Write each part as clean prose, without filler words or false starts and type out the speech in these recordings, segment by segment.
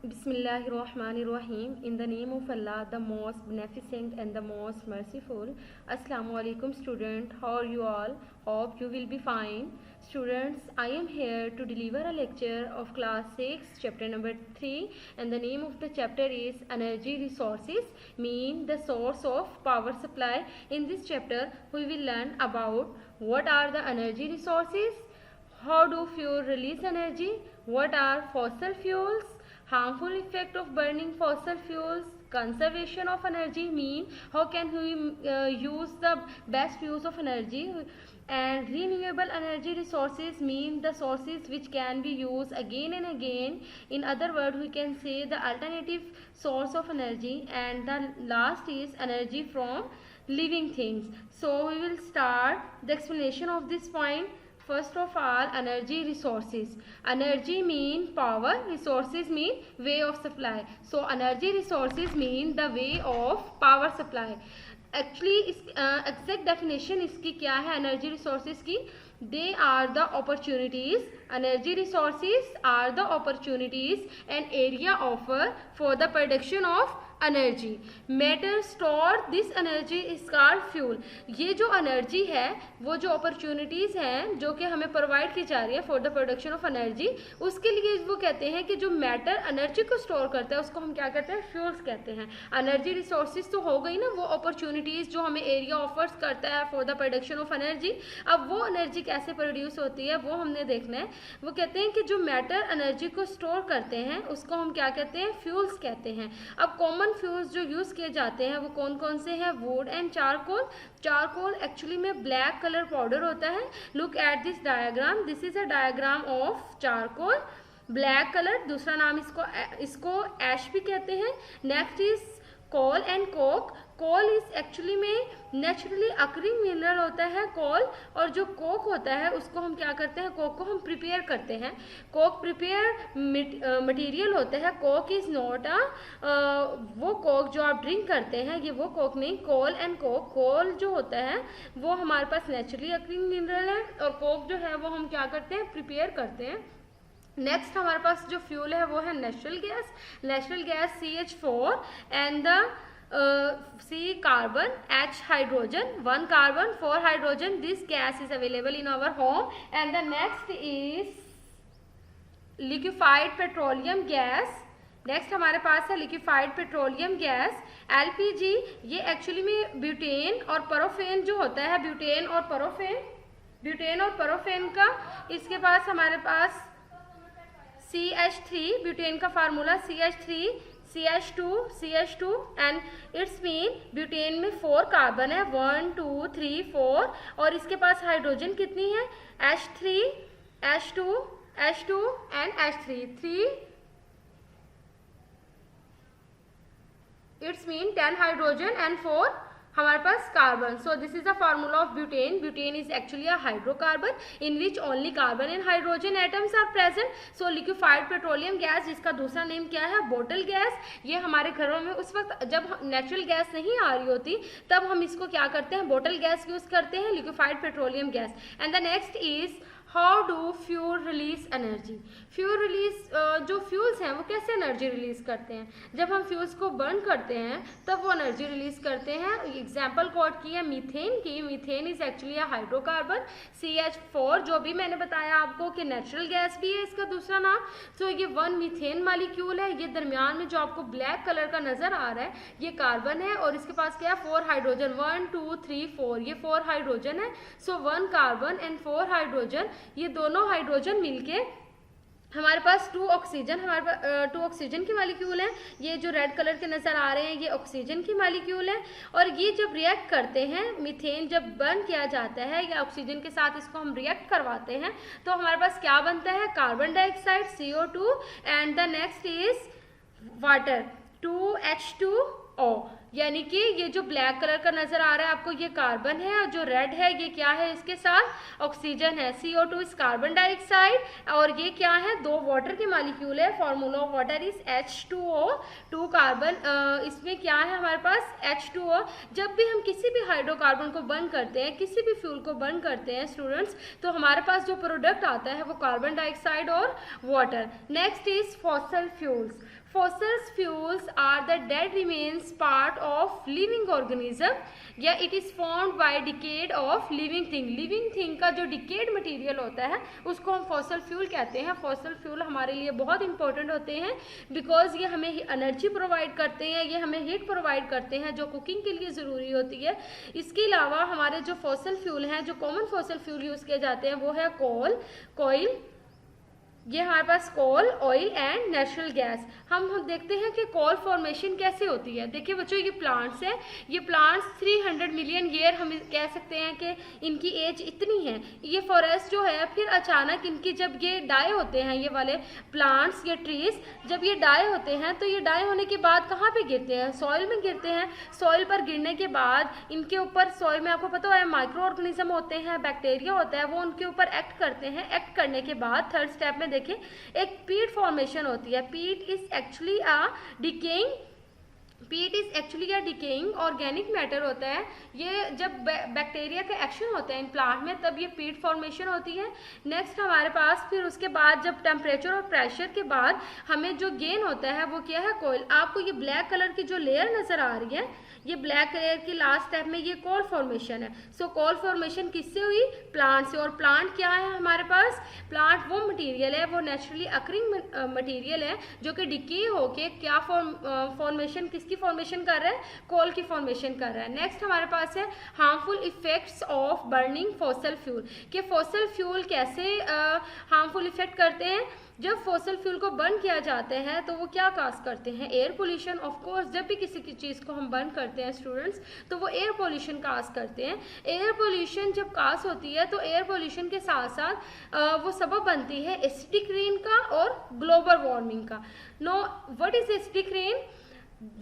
Bismillahirrahmanirrahim. In the name of Allah, the most beneficent and the most merciful. Assalamu alaikum student. How are you all? Hope you will be fine. Students, I am here to deliver a lecture of class 6, chapter number 3, and the name of the chapter is Energy Resources, mean the source of power supply. In this chapter, we will learn about what are the energy resources, how do fuel release energy, what are fossil fuels, harmful effect of burning fossil fuels, conservation of energy, mean how can we use the best use of energy, and renewable energy resources, mean the sources which can be used again and again. In other words, we can say the alternative source of energy. And the last is energy from living things. So we will start the explanation of this point. First of all, energy resources. Energy mean power, resources mean way of supply. So energy resources mean the way of power supply. Actually इस exact definition इसकी क्या है energy resources की? They are the opportunities. Energy resources are the opportunities an area offer for the production of energy. Matter store this energy is called fuel. ये जो energy है, वो जो अपॉर्चुनिटीज़ हैं जो कि हमें प्रोवाइड की जा रही है for the production of energy, उसके लिए वो कहते हैं कि जो मैटर एनर्जी को स्टोर करता है उसको हम क्या कहते हैं? फ्यूल्स कहते हैं. एनर्जी रिसोर्सेज तो हो गई ना, वो अपॉर्चुनिटीज़ जो हमें एरिया ऑफर्स करता है for the production of energy. अब वो एनर्जी कैसे प्रोड्यूस होती है वो हमने देखना है. वो कहते हैं कि जो मैटर एनर्जी को स्टोर करते हैं उसको हम क्या कहते हैं? फ्यूल्स कहते हैं. अब कॉमन फ्यूल्स जो यूज़ किए जाते हैं वो कौन कौन से हैं? Wood and charcoal. Charcoal actually में ब्लैक कलर पाउडर होता है. Look at this diagram. This is a diagram of charcoal. Black colour, दूसरा नाम इसको ऐश भी कहते हैं. Next is coal and coke. Coal is actually में नेचुरली अकरिंग मिनरल होता है कोल, और जो कोक होता है उसको हम क्या करते हैं? कोक को हम प्रिपेयर करते हैं. कोक प्रिपेयर मटेरियल होता है. कोक इज नॉट वो कोक जो आप ड्रिंक करते हैं, ये वो कोक नहीं. कोल एंड कोक. कोल जो होता है वो हमारे पास नेचुरली अकरिंग मिनरल है, और कोक जो है वो हम क्या करते हैं? प्रिपेयर करते हैं. नेक्स्ट हमारे पास जो फ्यूल है वो है natural gas. Natural gas CH4 and the C carbon, H hydrogen, 1 carbon, 4 hydrogen. This gas is available in our home. And the next is liquefied petroleum gas. Next हमारे पास है liquefied petroleum gas LPG. ये actually में butane और paraffin जो होता है, butane और paraffin का, इसके पास हमारे पास CH3, ब्यूटेन का formula CH3, CH2 and it's mean butane में 4 कार्बन है, 1 2 3 4, और इसके पास हाइड्रोजन कितनी है? H3 H2 and H3, 3. It's mean 10 hydrogen and 4 हमारे पास carbon. So this is the formula of butane. Butane is actually a hydrocarbon in which only carbon and hydrogen atoms are present. So liquefied petroleum gas, जिसका दूसरा name क्या है? Bottle gas. ये हमारे घरों में उस वक्त जब नेचुरल गैस नहीं आ रही होती तब हम इसको क्या करते हैं? बोटल गैस यूज करते हैं, liquefied petroleum gas. And the next is how do fuel release energy. Fuel release, जो फ्यूल्स हैं वो कैसे एनर्जी रिलीज करते हैं? जब हम फ्यूल्स को बर्न करते हैं तब वो एनर्जी रिलीज करते हैं. एग्जाम्पल कोट की है मीथेन की. Methane is actually a hydrocarbon. CH4 जो भी मैंने बताया आपको कि नेचुरल गैस भी है इसका दूसरा नाम. तो ये 1 मीथेन मालिक्यूल है. ये दरमियान में जो आपको ब्लैक कलर का नजर आ रहा है ये कार्बन है, और इसके पास क्या है? 4 हाइड्रोजन. 1 2 3 4, ये 4 हाइड्रोजन है. सो 1 कार्बन एंड 4 हाइड्रोजन, ये दोनों हाइड्रोजन मिलके हमारे पास 2 ऑक्सीजन, हमारे पास 2 ऑक्सीजन की मालिक्यूल हैं. ये जो रेड कलर के नज़र आ रहे हैं ये ऑक्सीजन की मालिक्यूल है. और ये जब रिएक्ट करते हैं, मीथेन जब बर्न किया जाता है या ऑक्सीजन के साथ इसको हम रिएक्ट करवाते हैं, तो हमारे पास क्या बनता है? Carbon dioxide CO2 and the next is water 2H2O. यानी कि ये जो ब्लैक कलर का नजर आ रहा है आपको ये कार्बन है, और जो रेड है ये क्या है? इसके साथ ऑक्सीजन है. CO2 इज कार्बन डाइऑक्साइड, और ये क्या है? 2 वाटर की मालिक्यूल है. Formula of water is H2O, 2 carbon. इसमें क्या है हमारे पास? H2O. जब भी हम किसी भी हाइड्रोकार्बन को बर्न करते हैं, किसी भी फ्यूल को बर्न करते हैं स्टूडेंट्स, तो हमारे पास जो प्रोडक्ट आता है वो कार्बन डाइऑक्साइड और water. Next is fossil fuels. Fossil fuels are the dead remains part of living organism या it is formed by decade of living thing. living thing का जो decayed material होता है उसको हम fossil fuel कहते हैं. fossil fuel हमारे लिए बहुत important होते हैं because ये हमें energy provide करते हैं, ये हमें heat provide करते हैं जो cooking के लिए ज़रूरी होती है. इसके अलावा हमारे जो fossil fuel हैं, जो common fossil fuel यूज़ किए जाते हैं वो है coal, coal, ये हमारे पास कोल, ऑयल एंड नेचुरल गैस. हम देखते हैं कि कोल फॉर्मेशन कैसे होती है. देखिए बच्चों, ये प्लांट्स हैं, ये प्लांट्स 300 मिलियन ईयर हम कह सकते हैं कि इनकी एज इतनी है. ये फॉरेस्ट जो है फिर अचानक इनकी जब ये डाई होते हैं, ये वाले प्लांट्स, ये ट्रीज जब ये डाई होते हैं तो ये डाई होने के बाद कहाँ पे गिरते हैं? सॉइल में गिरते हैं. सॉइल पर गिरने के बाद इनके ऊपर, सॉइल में आपको पता है माइक्रो ऑर्गेनिज्म होते हैं, बैक्टीरिया होता है, वो उनके ऊपर एक्ट करते हैं. एक्ट करने के बाद थर्ड स्टेप में देखिए एक पीट फॉर्मेशन होती है. पीट is actually a decaying organic matter होता है. ये जब बैक्टीरिया का एक्शन होता है इन प्लांट में तब ये पीट फॉर्मेशन होती है. नेक्स्ट हमारे पास फिर उसके बाद जब टेम्परेचर और प्रेशर के बाद हमें जो गेन होता है वो क्या है? कोयल. आपको ये ब्लैक कलर की जो लेयर नज़र आ रही है, ये ब्लैक लेयर की लास्ट स्टेप में ये कोल फॉर्मेशन है. सो कोल फॉर्मेशन किससे हुई? प्लांट से. और प्लांट क्या है हमारे पास? प्लांट वो मटेरियल है, वो नेचुरली अकरिंग मटेरियल है जो कि डिके होके क्या फॉर्मेशन, किसकी फॉर्मेशन कर रहा है? कोल की फॉर्मेशन कर रहा है. नेक्स्ट हमारे पास है harmful effects of burning fossil fuel. कि फॉसल फ्यूल कैसे हार्मफुल इफेक्ट करते हैं. जब फॉसल फ्यूल को बर्न किया जाता है तो वो क्या काज करते हैं? Air pollution. ऑफ कोर्स जब भी किसी की चीज़ को हम बर्न करते हैं स्टूडेंट्स तो वो एयर पोल्यूशन काज करते हैं. एयर पोल्यूशन जब काज होती है तो एयर पोल्यूशन के साथ साथ वो सबब बनती है एसिडिक रेन का और ग्लोबल वार्मिंग का. No, what is acidic rain?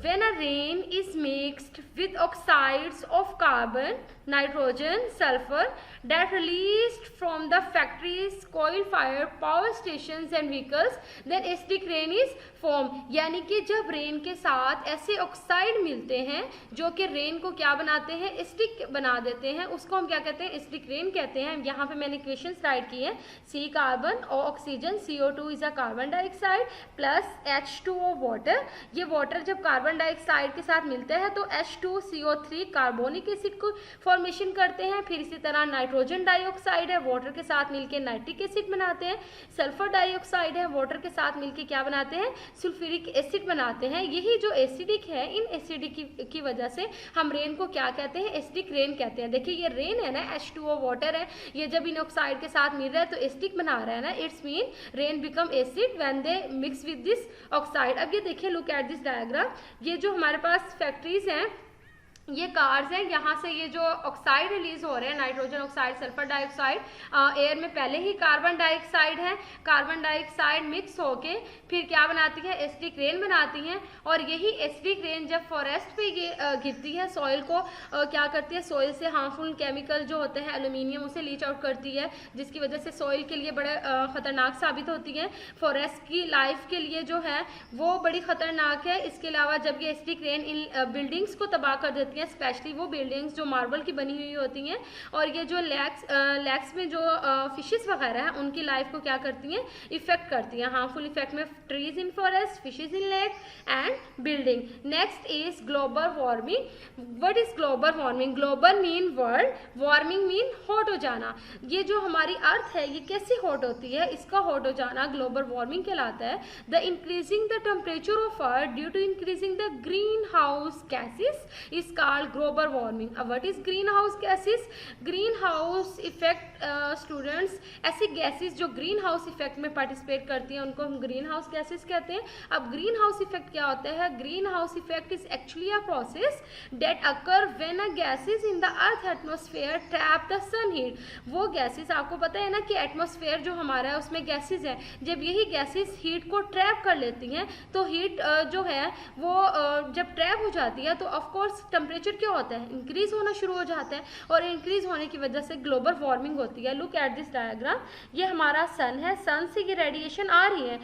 When a rain is mixed with oxides of carbon, nitrogen, sulfur that released from the factories, coal-fired power stations and vehicles, then acidic rain is formed. यानी कि जब rain के साथ ऐसे oxide मिलते हैं जो कि रेन को क्या बनाते हैं? एसिडिक बना देते हैं, उसको हम क्या कहते हैं? एसिडिक रेन कहते हैं. यहाँ पे मैंने इक्वेशन राइट की है. C कार्बन और oxygen, CO2 is a carbon dioxide plus H2O water. ये वाटर जब कार्बन डाइऑक्साइड के साथ मिलते हैं तो H2CO3 कार्बोनिक एसिड को फॉर्मेशन करते हैं. फिर इसी तरह नाइट्रोजन डाइऑक्साइड है, वाटर के साथ मिलकर नाइट्रिक एसिड बनाते हैं. सल्फर डाइऑक्साइड है, वाटर के साथ मिलकर क्या बनाते हैं? सल्फ्यूरिक एसिड बनाते हैं. यही जो एसिडिक है, इन एसिडिक की वजह से हम रेन को क्या कहते हैं? एसिडिक रेन कहते हैं. देखिए ये रेन है ना, H2O वाटर है, ये जब इन ऑक्साइड के साथ मिल रहा है तो एसिडिक बना रहा है ना. It's mean rain become acid when they mix with this oxide. अब ये देखिए, लुक एट दिस डायग्राम. ये जो हमारे पास फैक्ट्रीज हैं, ये कार्स हैं, यहाँ से ये जो ऑक्साइड रिलीज हो रहे हैं, nitrogen oxide, sulphur dioxide, air में पहले ही कार्बन डाइऑक्साइड है. कार्बन डाइऑक्साइड मिक्स होके फिर क्या बनाती है? एसिडिक रेन बनाती हैं. और यही एसिडिक रेन जब फॉरेस्ट पे ये गिरती है, सॉइल को क्या करती है? सॉइल से हार्मफुल केमिकल जो होते हैं एल्यूमिनियम, उसे लीच आउट करती है, जिसकी वजह से सॉइल के लिए बड़ा ख़तरनाक साबित होती है. फॉरेस्ट की लाइफ के लिए जो है वो बड़ी ख़तरनाक है. इसके अलावा जब ये एसिडिक रेन इन बिल्डिंग्स को तबाह कर देती है, स्पेशली वो बिल्डिंग्स जो मार्बल की बनी हुई होती हैं, और ये जो लैक्स में जो फिशेस वगैरह हैं उनकी लाइफ को क्या करती हैं? इफेक्ट करती हैं. हार्मफुल इफेक्ट में trees in forest, fishes in lake and building. Next is global warming. What is global warming? Global mean world, warming mean hot हो जाना. ये जो हमारी अर्थ है ये कैसे हॉट होती है? इसका हॉट हो जाना ग्लोबल वार्मिंग कहलाता है. The increasing the temperature of earth due to increasing the green house gases is called global warming. अब what is green house gases? Green house effect students, ऐसी गैसेस जो ग्रीन हाउस इफेक्ट में participate करती हैं उनको हम green house gases कहते हैं. अब ग्रीन हाउस इफेक्ट क्या होता है? Green house effect is actually a process that occur when a gases in the earth atmosphere trap the sun heat. वो गैसेस, आपको पता है ना कि एटमॉस्फेयर जो हमारा है उसमें गैसेस हैं, जब यही गैसेस हीट को ट्रैप कर लेती हैं तो हीट जो है वो जब ट्रैप हो जाती है तो ऑफकोर्स टेम्परेचर टेम्परेचर क्या होता है, इंक्रीज होना शुरू हो जाता है, और इंक्रीज होने की वजह से ग्लोबल वार्मिंग होती है। लुक एट दिस डायग्राम, ये हमारा सन है, सन से ये रेडिएशन आ रही है,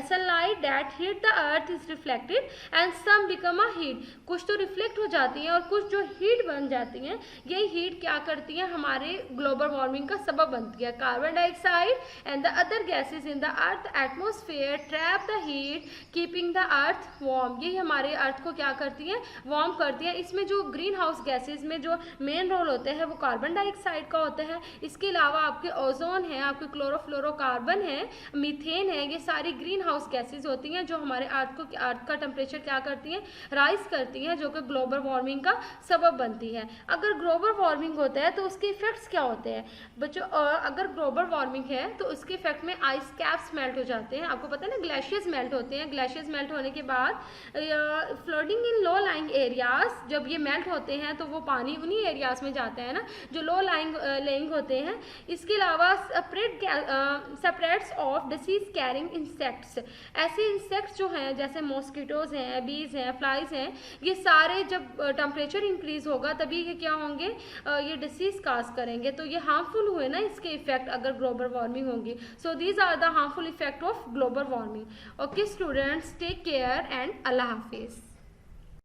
sunlight that heat the earth is reflected and some become a heat, कुछ तो रिफ्लेक्ट हो जाती हैं और कुछ जो हीट बन जाती हैं, ये हीट क्या करती हैं, हमारे ग्लोबल वार्मिंग का सबब बनती है। Carbon dioxide and the other gases in the earth atmosphere trap the heat keeping the earth warm, ये हमारे अर्थ को क्या करती हैं, वार्म करती हैं। इसमें जो ग्रीन हाउस गैसेज में जो मेन रोल होते हैं वो कार्बन डाइऑक्साइड का होता है। इसके अलावा आपके ओजोन है, आपके क्लोरोफ्लोरोकार्बन है, मीथेन है, ये सारी ग्रीन हाउस गैसेज होती हैं जो हमारे अर्थ का टेम्परेचर क्या करती हैं, राइज करती हैं, जो कि ग्लोबल वार्मिंग का सबब बनती है। अगर ग्लोबल वार्मिंग होता है तो उसके इफेक्ट्स क्या होते हैं बच्चों, अगर ग्लोबल वार्मिंग है तो उसके इफेक्ट में आइस कैप्स मेल्ट हो जाते हैं, आपको पता है ना, ग्लेशियर्स मेल्ट होते हैं, ग्लेशियर्स मेल्ट होने के बाद floating in low lying areas, जब ये मेल्ट होते हैं तो वो पानी उन्हीं एरियाज में जाता है ना जो लो लाइंग होते हैं। इसके अलावा separates of disease carrying insects, ऐसे इंसेक्ट्स जो हैं जैसे मॉस्किटोज हैं, बीज हैं, फ्लाइज हैं, ये सारे जब टेम्परेचर इंक्रीज होगा तभी ये क्या होंगे, ये डिसीज काज करेंगे, तो ये हार्मफुल हुए ना इसके इफेक्ट अगर ग्लोबल वार्मिंग होगी। So these are the harmful effect of global warming. Okay students, take care and अल्लाह हाफिज।